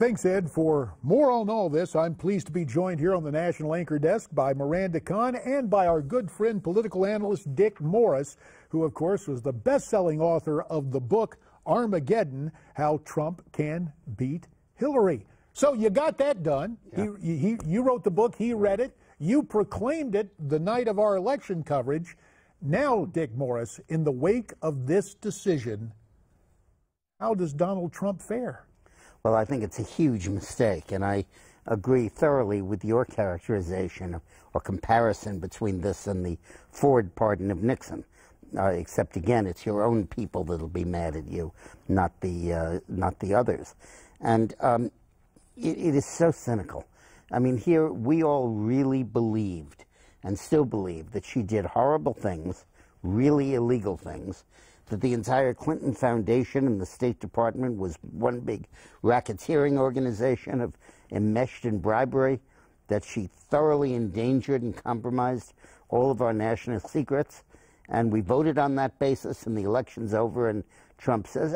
Thanks, Ed. For more on all this, I'm pleased to be joined here on the National Anchor Desk by Miranda Kahn and by our good friend, political analyst Dick Morris, who, of course, was the best-selling author of the book Armageddon, How Trump Can Beat Hillary. So you got that done. Yeah. You wrote the book. He read it. You proclaimed it the night of our election coverage. Now, Dick Morris, in the wake of this decision, how does Donald Trump fare? Well, I think it's a huge mistake, and I agree thoroughly with your characterization or comparison between this and the Ford pardon of Nixon. Except, again, it's your own people that'll be mad at you, not the others. And it is so cynical. I mean, here we all really believed and still believe that she did horrible things, really illegal things, that the entire Clinton Foundation and the State Department was one big racketeering organization of enmeshed in bribery, that she thoroughly endangered and compromised all of our national secrets. And we voted on that basis, and the election's over, and Trump says,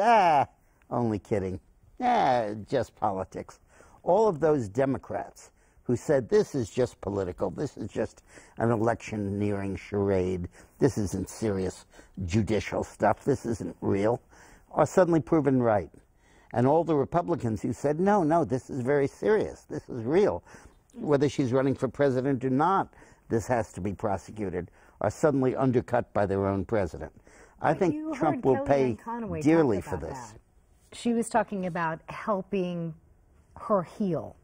only kidding. Just politics. All of those Democrats who said this is just political, this is just an electioneering charade, this isn't serious judicial stuff, this isn't real, are suddenly proven right. And all the Republicans who said, no, this is very serious, this is real, whether she's running for president or not, this has to be prosecuted, are suddenly undercut by their own president. I think Trump will pay dearly for this. She was talking about helping her heal.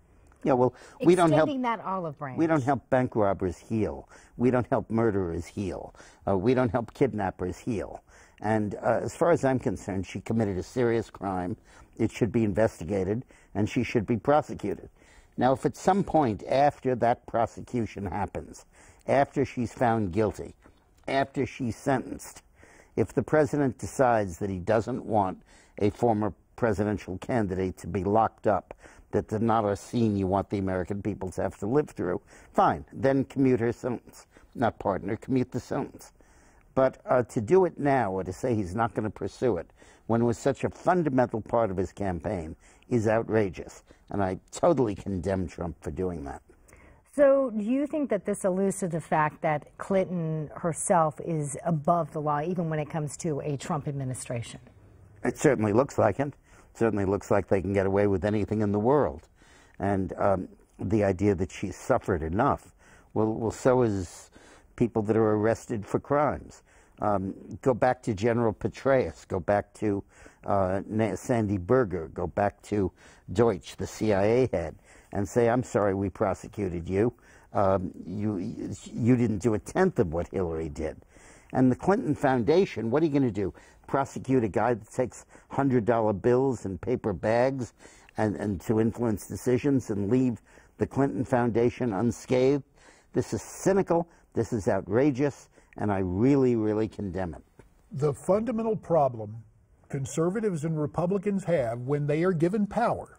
Yeah, well, we don't help that olive branch. We don't help bank robbers heal. We don't help murderers heal. We don't help kidnappers heal. And as far as I'm concerned, she committed a serious crime. It should be investigated, and she should be prosecuted. Now, if at some point after that prosecution happens, after she's found guilty, after she's sentenced, if the president decides that he doesn't want a former presidential candidate to be locked up, that's not a scene you want the American people to have to live through, fine, then commute her sentence. Not pardon her, commute the sentence. But to do it now, or to say he's not going to pursue it, when it was such a fundamental part of his campaign, is outrageous. And I totally condemn Trump for doing that. So do you think that this alludes to the fact that Clinton herself is above the law, even when it comes to a Trump administration? It certainly looks like it. Certainly looks like they can get away with anything in the world. And the idea that she's suffered enough, well, so is people that are arrested for crimes. Go back to General Petraeus, go back to Sandy Berger, go back to Deutsch, the CIA head, and say, I'm sorry we prosecuted you. You didn't do a tenth of what Hillary did. And the Clinton Foundation, what are you going to do? Prosecute a guy that takes $100 bills and paper bags and to influence decisions and leave the Clinton Foundation unscathed? This is cynical, this is outrageous, and I really, really condemn it. The fundamental problem conservatives and Republicans have when they are given power,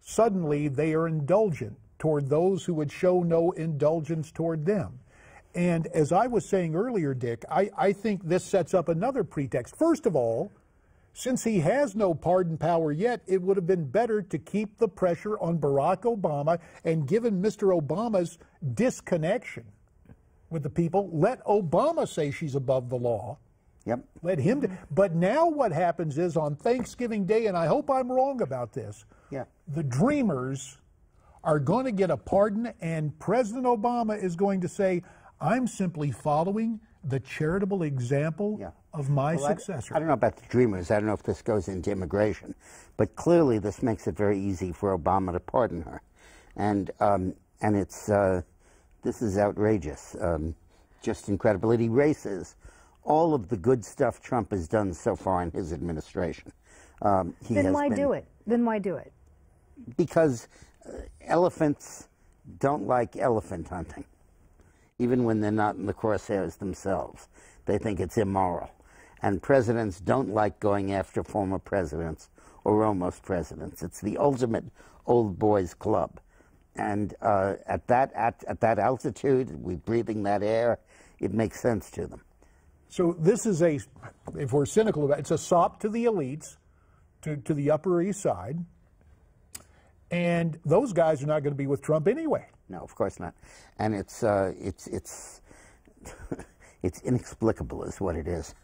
suddenly they are indulgent toward those who would show no indulgence toward them. And as I was saying earlier, Dick, I think this sets up another pretext. First of all, since he has no pardon power yet, it would have been better to keep the pressure on Barack Obama, and given Mr. Obama's disconnection with the people, let Obama say she's above the law. Yep. Let him do. But now what happens is on Thanksgiving Day, and I hope I'm wrong about this, the Dreamers are going to get a pardon, and President Obama is going to say, I'm simply following the charitable example of my successor. I don't know about the Dreamers. I don't know if this goes into immigration. But clearly this makes it very easy for Obama to pardon her. And it's, this is outrageous, just incredible. It erases all of the good stuff Trump has done so far in his administration. Then why do it? Then why do it? Because elephants don't like elephant hunting. Even when they're not in the crosshairs themselves. They think it's immoral. And presidents don't like going after former presidents or almost presidents. It's the ultimate old boys club. And at that altitude, we're breathing that air, it makes sense to them. So this is a, if we're cynical about it, it's a sop to the elites, to the Upper East Side. And those guys are not going to be with Trump anyway. No, of course not. And it's it's inexplicable is what it is.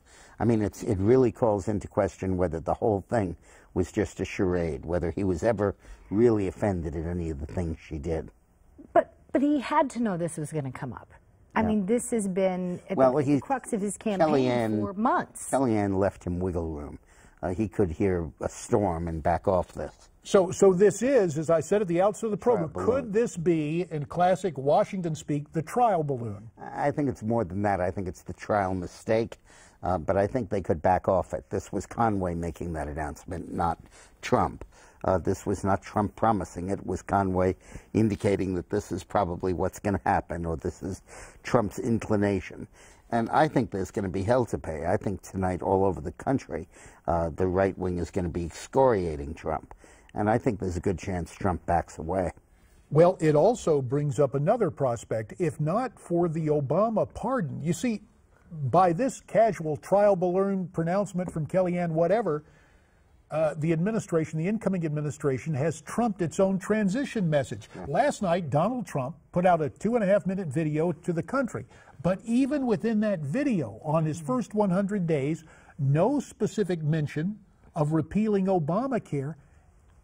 I mean, it really calls into question whether the whole thing was just a charade, whether he was ever really offended at any of the things she did. But he had to know this was going to come up. I mean, this has been at the crux of his campaign for months. Kellyanne left him wiggle room. He could hear a storm and back off this. So this is, as I said at the outset of the program, could this be, in classic Washington speak, the trial balloon? I think it's more than that. I think it's the trial mistake, but I think they could back off it. This was Conway making that announcement, not Trump. This was not Trump promising it. It was Conway indicating that this is probably what's going to happen, or this is Trump's inclination. And I think there's going to be hell to pay. I think tonight all over the country, the right wing is going to be excoriating Trump. And I think there's a good chance Trump backs away. Well, it also brings up another prospect. If not for the Obama pardon, you see, by this casual trial balloon pronouncement from Kellyanne, whatever, the administration, the incoming administration, has trumped its own transition message. Yeah. Last night, Donald Trump put out a 2.5-minute video to the country. But even within that video, on his first 100 days, no specific mention of repealing Obamacare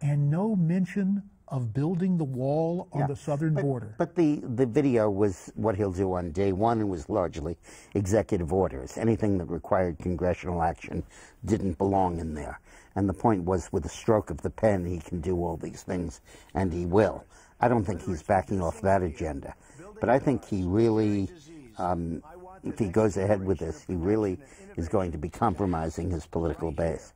and no mention of building the wall on the southern border. But the video was what he'll do on day one, and was largely executive orders. Anything that required congressional action didn't belong in there. And the point was, with a stroke of the pen, he can do all these things, and he will. I don't think he's backing off that agenda. But I think he really, if he goes ahead with this, he really is going to be compromising his political base.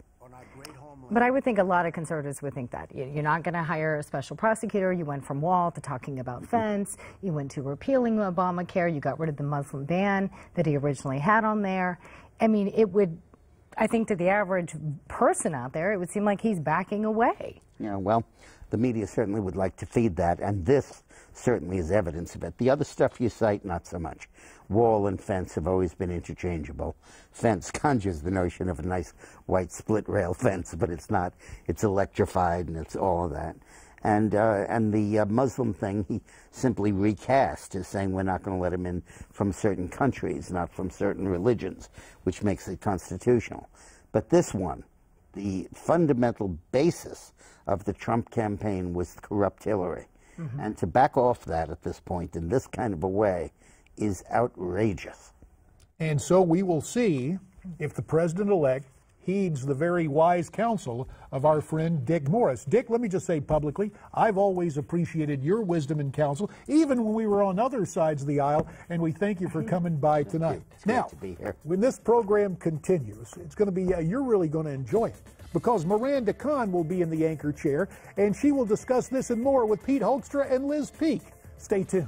But I would think a lot of conservatives would think that. You're not going to hire a special prosecutor. You went from wall to talking about fence. You went to repealing Obamacare. You got rid of the Muslim ban that he originally had on there. I mean, it would, I think to the average person out there, it would seem like he's backing away. Yeah, well, the media certainly would like to feed that, and this certainly is evidence of it. The other stuff you cite, not so much. Wall and fence have always been interchangeable. Fence conjures the notion of a nice white split rail fence, but it's not. It's electrified, and it's all of that. And the Muslim thing, he simply recast as saying we're not going to let him in from certain countries, not from certain religions, which makes it constitutional. But this one, the fundamental basis of the Trump campaign was corrupt Hillary. Mm-hmm. And to back off that at this point in this kind of a way is outrageous. And so we will see if the president-elect heeds the very wise counsel of our friend Dick Morris. Dick, let me just say publicly, I've always appreciated your wisdom and counsel, even when we were on other sides of the aisle, and we thank you for coming by tonight. It's great to be here. When this program continues, it's going to be, you're really going to enjoy it, because Miranda Kahn will be in the anchor chair, and she will discuss this and more with Pete Hoekstra and Liz Peek. Stay tuned.